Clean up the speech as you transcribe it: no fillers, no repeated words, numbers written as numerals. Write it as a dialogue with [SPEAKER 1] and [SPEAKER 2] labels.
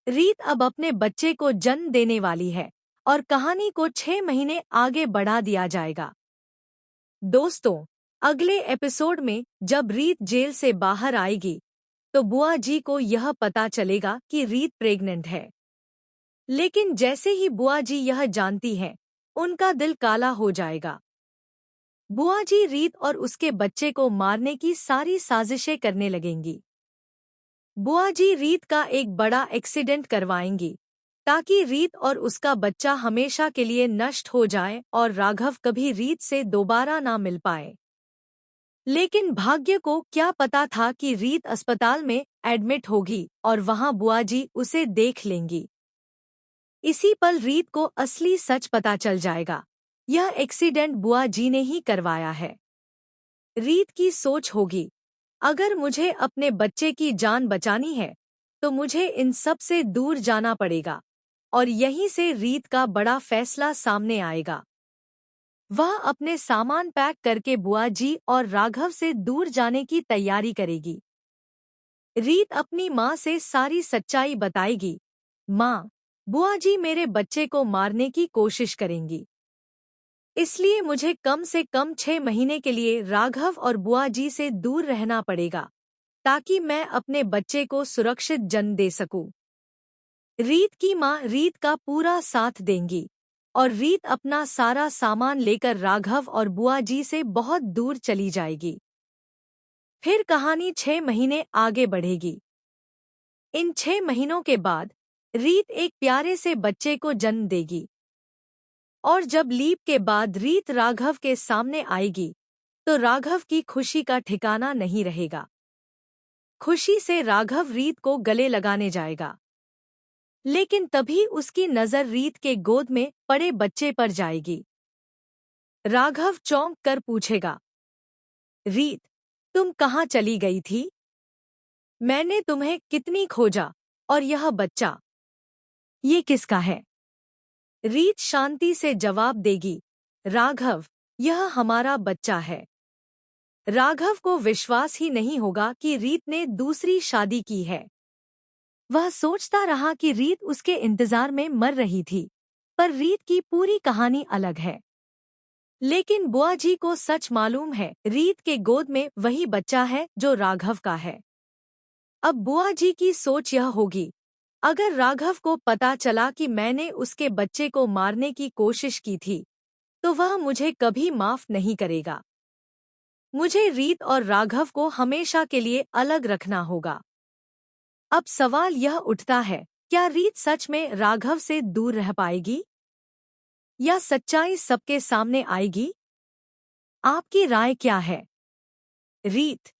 [SPEAKER 1] रीत अब अपने बच्चे को जन्म देने वाली है और कहानी को 6 महीने आगे बढ़ा दिया जाएगा। दोस्तों, अगले एपिसोड में जब रीत जेल से बाहर आएगी तो बुआ जी को यह पता चलेगा कि रीत प्रेग्नेंट है। लेकिन जैसे ही बुआ जी यह जानती हैं, उनका दिल काला हो जाएगा। बुआ जी रीत और उसके बच्चे को मारने की सारी साजिशें करने लगेंगी। बुआ जी रीत का एक बड़ा एक्सीडेंट करवाएंगी ताकि रीत और उसका बच्चा हमेशा के लिए नष्ट हो जाए और राघव कभी रीत से दोबारा ना मिल पाए। लेकिन भाग्य को क्या पता था कि रीत अस्पताल में एडमिट होगी और वहां बुआ जी उसे देख लेंगी। इसी पल रीत को असली सच पता चल जाएगा। यह एक्सीडेंट बुआ जी ने ही करवाया है। रीत की सोच होगी, अगर मुझे अपने बच्चे की जान बचानी है तो मुझे इन सब से दूर जाना पड़ेगा, और यहीं से रीत का बड़ा फैसला सामने आएगा। वह अपने सामान पैक करके बुआ जी और राघव से दूर जाने की तैयारी करेगी। रीत अपनी माँ से सारी सच्चाई बताएगी। माँ, बुआ जी मेरे बच्चे को मारने की कोशिश करेंगी, इसलिए मुझे कम से कम 6 महीने के लिए राघव और बुआ जी से दूर रहना पड़ेगा ताकि मैं अपने बच्चे को सुरक्षित जन्म दे सकूं। रीत की माँ रीत का पूरा साथ देंगी और रीत अपना सारा सामान लेकर राघव और बुआ जी से बहुत दूर चली जाएगी। फिर कहानी 6 महीने आगे बढ़ेगी। इन 6 महीनों के बाद रीत एक प्यारे से बच्चे को जन्म देगी, और जब लीप के बाद रीत राघव के सामने आएगी तो राघव की खुशी का ठिकाना नहीं रहेगा। खुशी से राघव रीत को गले लगाने जाएगा, लेकिन तभी उसकी नज़र रीत के गोद में पड़े बच्चे पर जाएगी। राघव चौंक कर पूछेगा, रीत, तुम कहाँ चली गई थी? मैंने तुम्हें कितनी खोजा, और यह बच्चा, ये किसका है? रीत शांति से जवाब देगी, राघव, यह हमारा बच्चा है। राघव को विश्वास ही नहीं होगा कि रीत ने दूसरी शादी की है। वह सोचता रहा कि रीत उसके इंतजार में मर रही थी, पर रीत की पूरी कहानी अलग है। लेकिन बुआ जी को सच मालूम है, रीत के गोद में वही बच्चा है जो राघव का है। अब बुआ जी की सोच यह होगी, अगर राघव को पता चला कि मैंने उसके बच्चे को मारने की कोशिश की थी, तो वह मुझे कभी माफ नहीं करेगा। मुझे रीत और राघव को हमेशा के लिए अलग रखना होगा। अब सवाल यह उठता है, क्या रीत सच में राघव से दूर रह पाएगी, या सच्चाई सबके सामने आएगी? आपकी राय क्या है? रीत